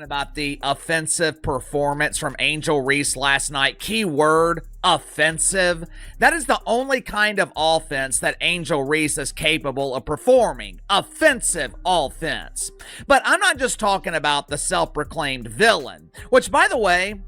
About the offensive performance from Angel Reese last night. Keyword, offensive. That is the only kind of offense that Angel Reese is capable of performing. Offensive offense. But I'm not just talking about the self-proclaimed villain, which, by the way,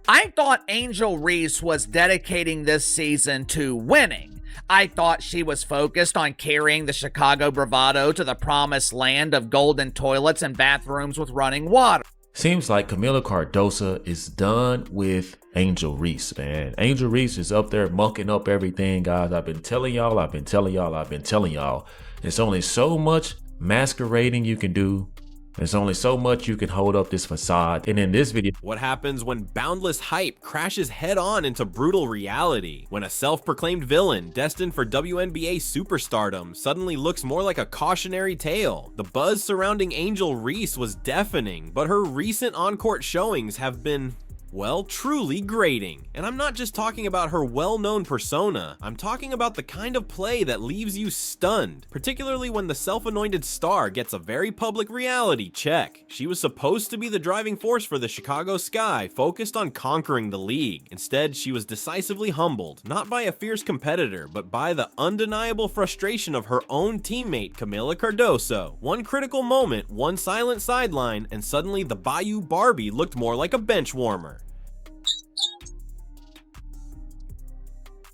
I thought Angel Reese was dedicating this season to winning. I thought she was focused on carrying the Chicago bravado to the promised land of golden toilets and bathrooms with running water. Seems like Kamila Cardoso is done with Angel Reese, man. Angel Reese is up there mucking up everything, guys. I've been telling y'all. There's only so much masquerading you can do. There's only so much you can hold up this facade. And in this video, what happens when boundless hype crashes head-on into brutal reality? When a self-proclaimed villain destined for WNBA superstardom suddenly looks more like a cautionary tale. The buzz surrounding Angel Reese was deafening, but her recent on-court showings have been, well, truly grating. And I'm not just talking about her well-known persona, I'm talking about the kind of play that leaves you stunned, particularly when the self-anointed star gets a very public reality check. She was supposed to be the driving force for the Chicago Sky, focused on conquering the league. Instead, she was decisively humbled, not by a fierce competitor, but by the undeniable frustration of her own teammate, Camila Cardoso. One critical moment, one silent sideline, and suddenly the Bayou Barbie looked more like a bench warmer.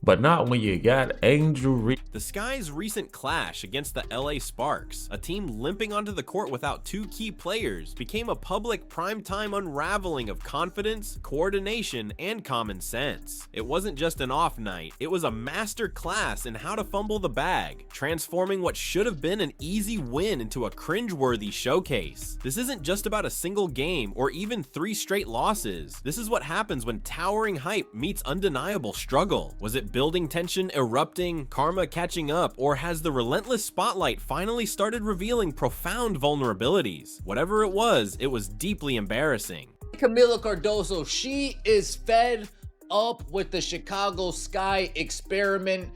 but not when you got Angel Reese. The Sky's recent clash against the LA Sparks, a team limping onto the court without two key players, became a public primetime unraveling of confidence, coordination, and common sense. It wasn't just an off night, it was a master class in how to fumble the bag, transforming what should have been an easy win into a cringeworthy showcase. This isn't just about a single game or even 3 straight losses. This is what happens when towering hype meets undeniable struggle. Was it building tension erupting, karma catching up, or has the relentless spotlight finally started revealing profound vulnerabilities? Whatever it was deeply embarrassing. Kamila Cardoso, she is fed up with the Chicago Sky experiment.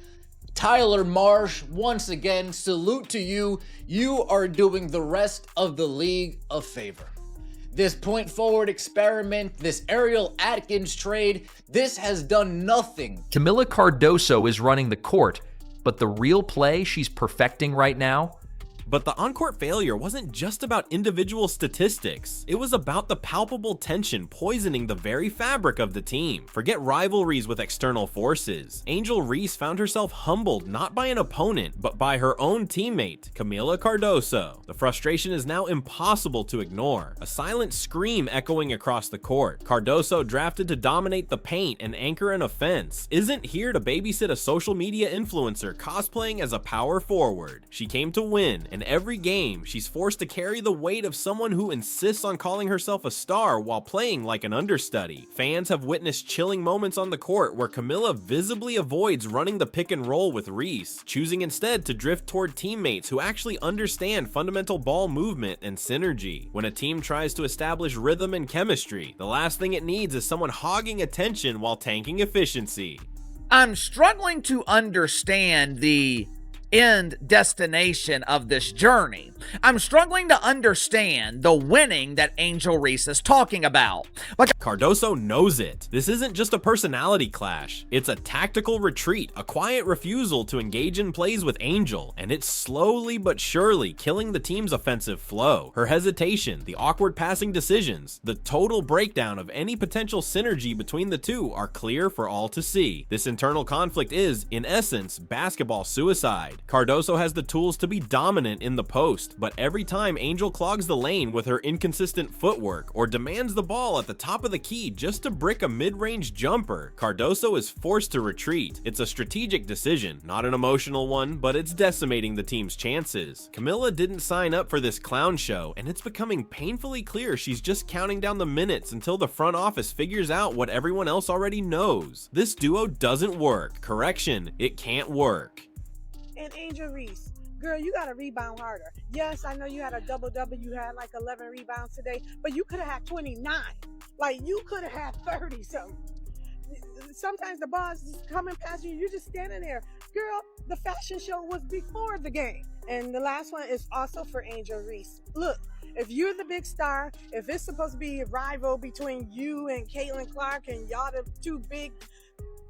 Tyler Marsh, once again, salute to you. You are doing the rest of the league a favor. This point forward experiment, this Ariel Atkins trade, this has done nothing. Kamila Cardoso is running the court, but the real play she's perfecting right now? But the on-court failure wasn't just about individual statistics. It was about the palpable tension poisoning the very fabric of the team. Forget rivalries with external forces. Angel Reese found herself humbled not by an opponent, but by her own teammate, Kamila Cardoso. The frustration is now impossible to ignore. A silent scream echoing across the court. Cardoso, drafted to dominate the paint and anchor an offense, isn't here to babysit a social media influencer cosplaying as a power forward. She came to win, and every game, she's forced to carry the weight of someone who insists on calling herself a star while playing like an understudy. Fans have witnessed chilling moments on the court where Kamila visibly avoids running the pick and roll with Reese, choosing instead to drift toward teammates who actually understand fundamental ball movement and synergy. When a team tries to establish rhythm and chemistry, the last thing it needs is someone hogging attention while tanking efficiency. I'm struggling to understand the end destination of this journey. I'm struggling to understand the winning that Angel Reese is talking about. Cardoso knows it. This isn't just a personality clash. It's a tactical retreat, a quiet refusal to engage in plays with Angel, and it's slowly but surely killing the team's offensive flow. Her hesitation, the awkward passing decisions, the total breakdown of any potential synergy between the two are clear for all to see. This internal conflict is, in essence, basketball suicide. Cardoso has the tools to be dominant in the post, but every time Angel clogs the lane with her inconsistent footwork or demands the ball at the top of the key just to brick a mid-range jumper, Cardoso is forced to retreat. It's a strategic decision, not an emotional one, but it's decimating the team's chances. Kamila didn't sign up for this clown show, and it's becoming painfully clear she's just counting down the minutes until the front office figures out what everyone else already knows. This duo doesn't work. Correction, it can't work. And Angel Reese, girl, you got to rebound harder. Yes, I know you had a double-double. You had like 11 rebounds today, but you could have had 29. Like, you could have had 30-something. sometimes the ball's just coming past you. You're just standing there. Girl, the fashion show was before the game. And the last one is also for Angel Reese. Look, if you're the big star, if it's supposed to be a rival between you and Caitlin Clark and y'all the two big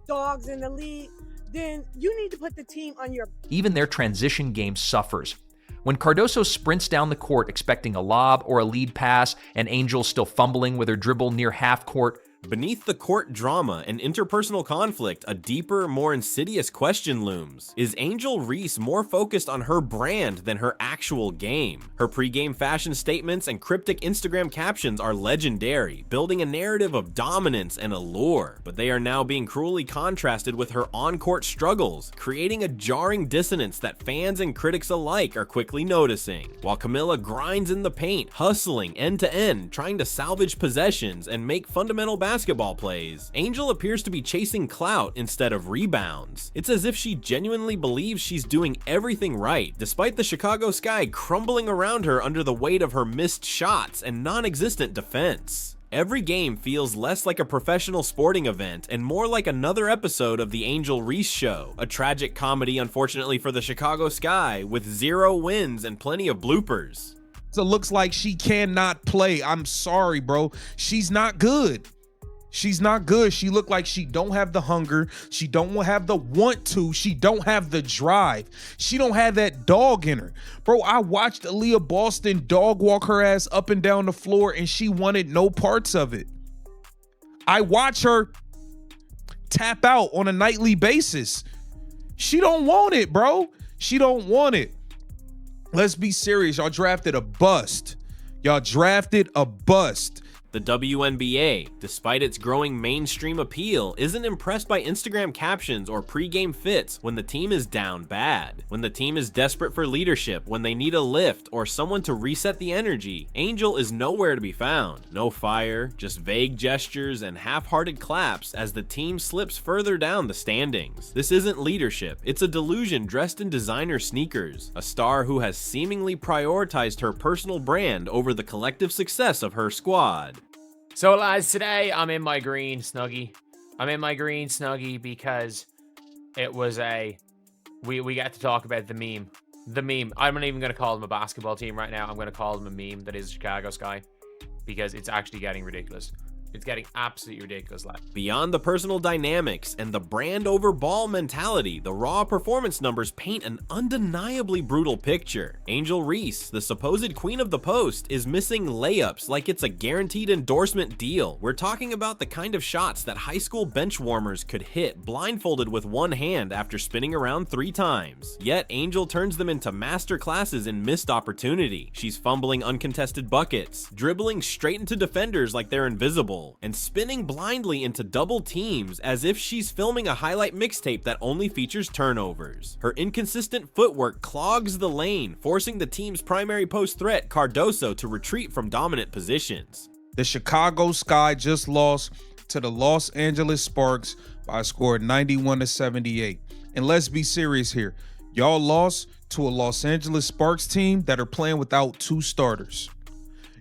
dogs in the league, then you need to put the team on your... Even their transition game suffers. When Cardoso sprints down the court expecting a lob or a lead pass, and Angel's still fumbling with her dribble near half court, beneath the court drama and interpersonal conflict, a deeper, more insidious question looms. Is Angel Reese more focused on her brand than her actual game? Her pre-game fashion statements and cryptic Instagram captions are legendary, building a narrative of dominance and allure, but they are now being cruelly contrasted with her on-court struggles, creating a jarring dissonance that fans and critics alike are quickly noticing. While Camila grinds in the paint, hustling end-to-end, trying to salvage possessions and make fundamental basketball plays, Angel appears to be chasing clout instead of rebounds. It's as if she genuinely believes she's doing everything right, despite the Chicago sky crumbling around her under the weight of her missed shots and non-existent defense. Every game feels less like a professional sporting event and more like another episode of the Angel Reese Show, a tragic comedy, unfortunately for the Chicago sky, with 0 wins and plenty of bloopers. It looks like she cannot play. I'm sorry, bro. She's not good. She's not good. She looked like she don't have the hunger. She don't have the want to. She don't have the drive. She don't have that dog in her. Bro, I watched Aaliyah Boston dog walk her ass up and down the floor and she wanted no parts of it. I watch her tap out on a nightly basis. She don't want it, bro. She don't want it. Let's be serious. Y'all drafted a bust. Y'all drafted a bust. The WNBA, despite its growing mainstream appeal, isn't impressed by Instagram captions or pre-game fits when the team is down bad. When the team is desperate for leadership, when they need a lift or someone to reset the energy, Angel is nowhere to be found. No fire, just vague gestures and half-hearted claps as the team slips further down the standings. This isn't leadership, it's a delusion dressed in designer sneakers, a star who has seemingly prioritized her personal brand over the collective success of her squad. So lads, today I'm in my green snuggie. I'm in my green snuggie because it was we got to talk about the meme. The meme. I'm not even going to call them a basketball team right now. I'm going to call them a meme that is Chicago Sky because it's actually getting ridiculous. It's getting absolutely ridiculous, lad. Beyond the personal dynamics and the brand over ball mentality, the raw performance numbers paint an undeniably brutal picture. Angel Reese, the supposed queen of the post, is missing layups like it's a guaranteed endorsement deal. We're talking about the kind of shots that high school bench warmers could hit blindfolded with one hand after spinning around 3 times. Yet Angel turns them into master classes in missed opportunity. She's fumbling uncontested buckets, dribbling straight into defenders like they're invisible, and spinning blindly into double teams as if she's filming a highlight mixtape that only features turnovers. Her inconsistent footwork clogs the lane, forcing the team's primary post threat, Cardoso, to retreat from dominant positions. The Chicago Sky just lost to the Los Angeles Sparks by a score of 91-78. And let's be serious here. Y'all lost to a Los Angeles Sparks team that are playing without 2 starters.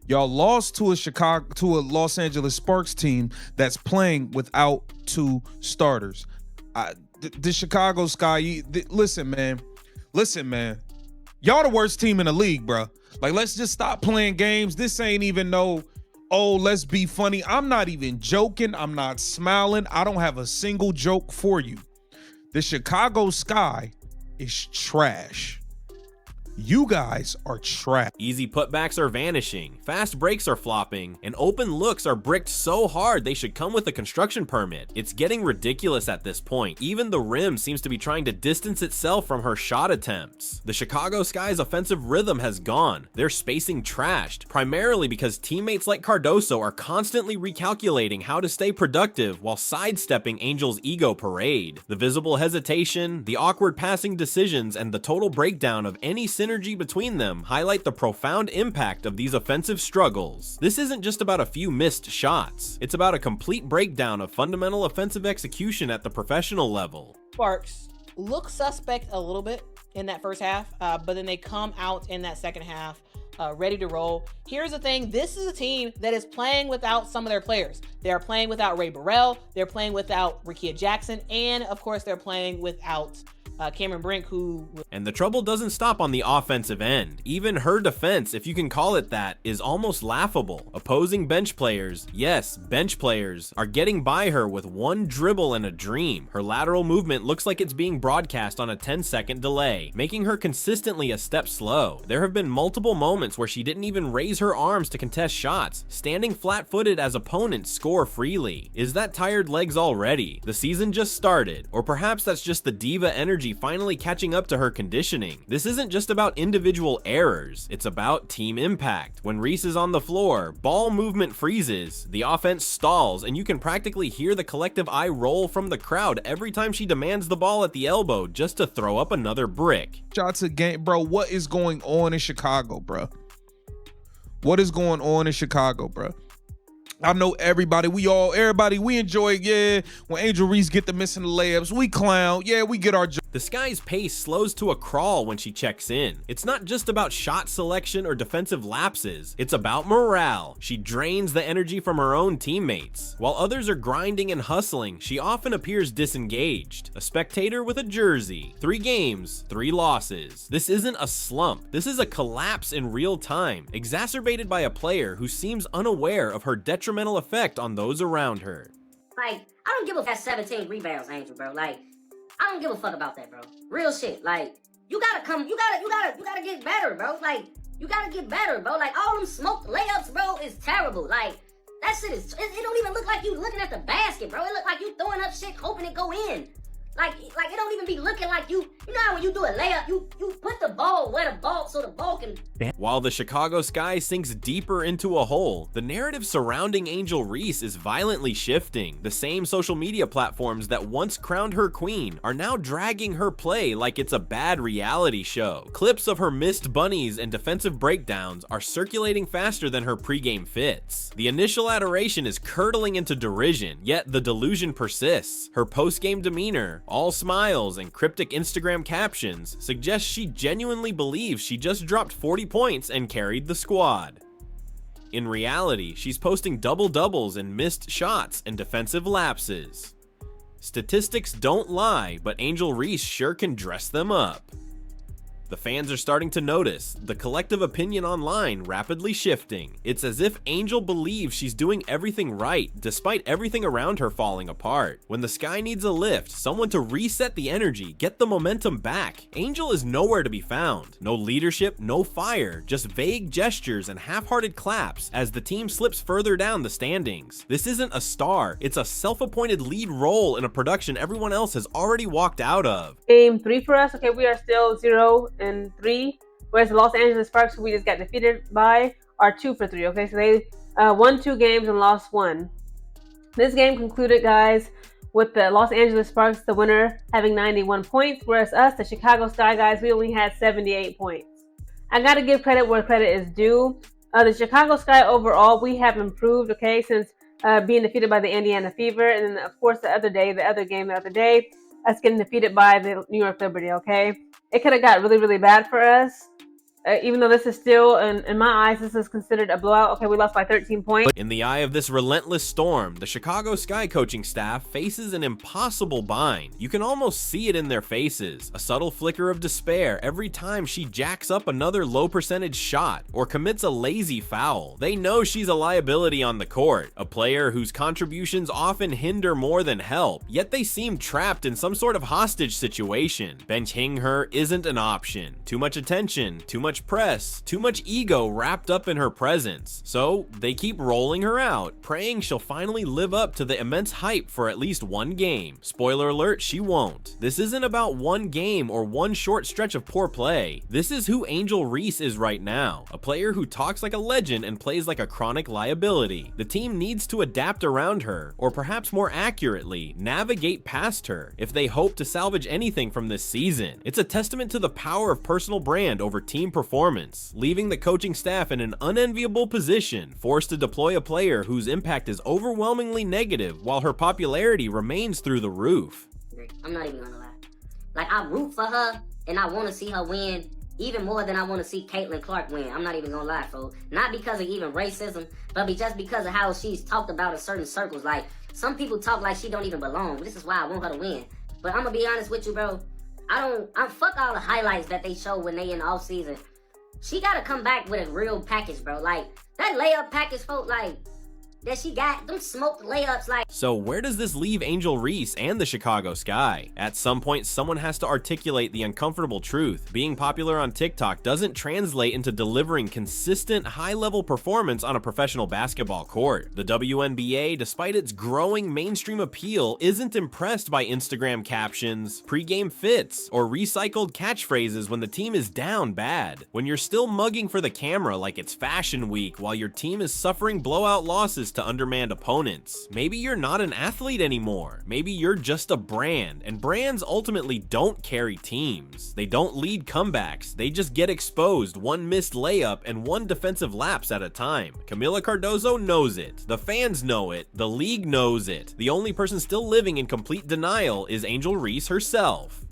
Y'all lost to a Los Angeles Sparks team that's playing without 2 starters. The Chicago Sky, listen, man. Y'all the worst team in the league, bro. Like, let's just stop playing games. This ain't even no, oh, let's be funny. I'm not even joking. I'm not smiling. I don't have a single joke for you. The Chicago Sky is trash. You guys are trash. Easy putbacks are vanishing, fast breaks are flopping, and open looks are bricked so hard they should come with a construction permit. It's getting ridiculous at this point. Even the rim seems to be trying to distance itself from her shot attempts. The Chicago Sky's offensive rhythm has gone. Their spacing trashed, primarily because teammates like Cardoso are constantly recalculating how to stay productive while sidestepping Angel's ego parade. The visible hesitation, the awkward passing decisions, and the total breakdown of any synergy between them highlight the profound impact of these offensive struggles. This isn't just about a few missed shots. It's about a complete breakdown of fundamental offensive execution at the professional level. Sparks look suspect a little bit in that first half, but then they come out in that second half ready to roll. Here's the thing, this is a team that is playing without some of their players. They are playing without Ray Burrell, they're playing without Rickea Jackson, and of course they're playing without Cameron Brink, who... And the trouble doesn't stop on the offensive end. Even her defense, if you can call it that, is almost laughable. Opposing bench players, yes, bench players, are getting by her with one dribble and a dream. Her lateral movement looks like it's being broadcast on a 10-second delay, making her consistently a step slow. There have been multiple moments where she didn't even raise her arms to contest shots, standing flat-footed as opponents score freely. Is that tired legs already? The season just started, or perhaps that's just the diva energy finally catching up to her conditioning. This isn't just about individual errors, it's about team impact. When Reese is on the floor, ball movement freezes, the offense stalls, and you can practically hear the collective eye roll from the crowd every time she demands the ball at the elbow just to throw up another brick. Shots a game, bro. What is going on in Chicago, bro? What is going on in Chicago, bro? I know everybody we enjoy, yeah, when Angel Reese get the missing layups, we clown, yeah, we get our joy. The Sky's pace slows to a crawl when she checks in. It's not just about shot selection or defensive lapses, it's about morale. She drains the energy from her own teammates. While others are grinding and hustling, she often appears disengaged. A spectator with a jersey. 3 games, 3 losses. This isn't a slump, this is a collapse in real time, exacerbated by a player who seems unaware of her detrimental effect on those around her. Like, I don't give a fuck 17 rebounds, Angel, bro. Like, I don't give a fuck about that, bro. Real shit. Like, you gotta get better, bro. Like, you gotta get better, bro. Like, all them smoked layups, bro, is terrible. Like, that shit is, it don't even look like you looking at the basket, bro. It look like you throwing up shit, hoping it go in. Like it don't even be looking like you know how when you do a layup, you put the ball where the ball, so the ball can... While the Chicago Sky sinks deeper into a hole, the narrative surrounding Angel Reese is violently shifting. The same social media platforms that once crowned her queen are now dragging her play like it's a bad reality show. Clips of her missed bunnies and defensive breakdowns are circulating faster than her pregame fits. The initial adoration is curdling into derision, yet the delusion persists. Her postgame demeanor, all smiles and cryptic Instagram captions, suggests she genuinely believes she just dropped 40 points and carried the squad. In reality, she's posting double-doubles and missed shots and defensive lapses. Statistics don't lie, but Angel Reese sure can dress them up. The fans are starting to notice, the collective opinion online rapidly shifting. It's as if Angel believes she's doing everything right, despite everything around her falling apart. When the Sky needs a lift, someone to reset the energy, get the momentum back, Angel is nowhere to be found. No leadership, no fire, just vague gestures and half-hearted claps as the team slips further down the standings. This isn't a star, it's a self-appointed lead role in a production everyone else has already walked out of. Game 3 for us, okay, we are still 0-3, whereas the Los Angeles Sparks, who we just got defeated by, are 2 for 3. Okay, so they won 2 games and lost 1. This game concluded, guys, with the Los Angeles Sparks, the winner, having 91 points, whereas us, the Chicago Sky guys, we only had 78 points. I gotta give credit where credit is due. The Chicago Sky overall, we have improved, okay, since being defeated by the Indiana Fever, and then of course the other game the other day, us getting defeated by the New York Liberty, okay? It could have got really, really bad for us. Even though this is still, in my eyes, this is considered a blowout. Okay, we lost by 13 points. In the eye of this relentless storm, the Chicago Sky coaching staff faces an impossible bind. You can almost see it in their faces, a subtle flicker of despair every time she jacks up another low percentage shot or commits a lazy foul. They know she's a liability on the court, a player whose contributions often hinder more than help, yet they seem trapped in some sort of hostage situation. Benching her isn't an option. Too much attention, too much press, too much ego wrapped up in her presence. So they keep rolling her out, praying she'll finally live up to the immense hype for at least one game. Spoiler alert, she won't. This isn't about one game or one short stretch of poor play. This is who Angel Reese is right now, a player who talks like a legend and plays like a chronic liability. The team needs to adapt around her, or perhaps more accurately, navigate past her, if they hope to salvage anything from this season. It's a testament to the power of personal brand over team performance, leaving the coaching staff in an unenviable position, forced to deploy a player whose impact is overwhelmingly negative while her popularity remains through the roof. I'm not even gonna lie. Like, I root for her and I want to see her win, even more than I want to see Caitlin Clark win. I'm not even gonna lie, folks. Not because of even racism, but just because of how she's talked about in certain circles. Like, some people talk like she don't even belong. This is why I want her to win. But I'm gonna be honest with you, bro. I'm fuck all the highlights that they show when they in the off season. She gotta come back with a real package, bro. Like, that layup package, folks, like, that she got, them smoked layups, like. So where does this leave Angel Reese and the Chicago Sky? At some point, someone has to articulate the uncomfortable truth. Being popular on TikTok doesn't translate into delivering consistent, high-level performance on a professional basketball court. The WNBA, despite its growing mainstream appeal, isn't impressed by Instagram captions, pre-game fits, or recycled catchphrases when the team is down bad. When you're still mugging for the camera like it's Fashion Week while your team is suffering blowout losses to undermanned opponents. Maybe you're not an athlete anymore. Maybe you're just a brand, and brands ultimately don't carry teams. They don't lead comebacks. They just get exposed one missed layup and one defensive lapse at a time. Kamila Cardoso knows it. The fans know it. The league knows it. The only person still living in complete denial is Angel Reese herself.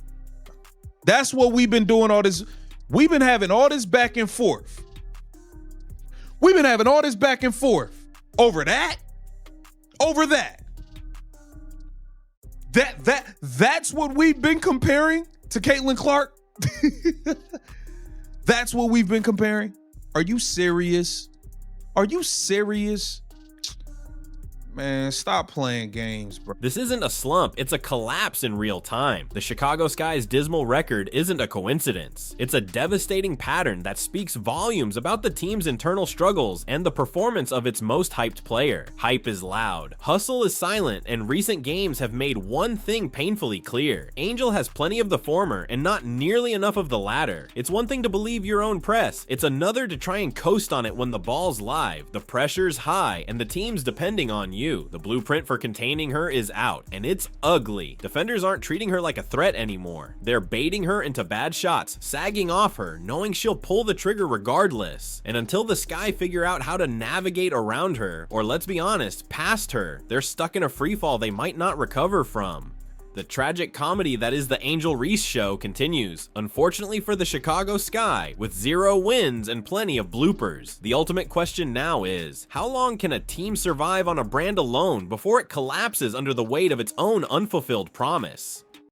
That's what we've been doing all this. We've been having all this back and forth. We've been having all this back and forth. Over that, over that. That's what we've been comparing to Caitlin Clark. That's what we've been comparing. Are you serious? Are you serious? Man, stop playing games, bro. This isn't a slump, it's a collapse in real time. The Chicago Sky's dismal record isn't a coincidence. It's a devastating pattern that speaks volumes about the team's internal struggles and the performance of its most hyped player. Hype is loud, hustle is silent, and recent games have made one thing painfully clear. Angel has plenty of the former and not nearly enough of the latter. It's one thing to believe your own press, it's another to try and coast on it when the ball's live, the pressure's high, and the team's depending on you. The blueprint for containing her is out, and it's ugly. Defenders aren't treating her like a threat anymore. They're baiting her into bad shots, sagging off her, knowing she'll pull the trigger regardless. And until the Sky figure out how to navigate around her, or let's be honest, past her, they're stuck in a freefall they might not recover from. The tragic comedy that is the Angel Reese show continues, unfortunately for the Chicago Sky, with 0 wins and plenty of bloopers. The ultimate question now is, how long can a team survive on a brand alone before it collapses under the weight of its own unfulfilled promise?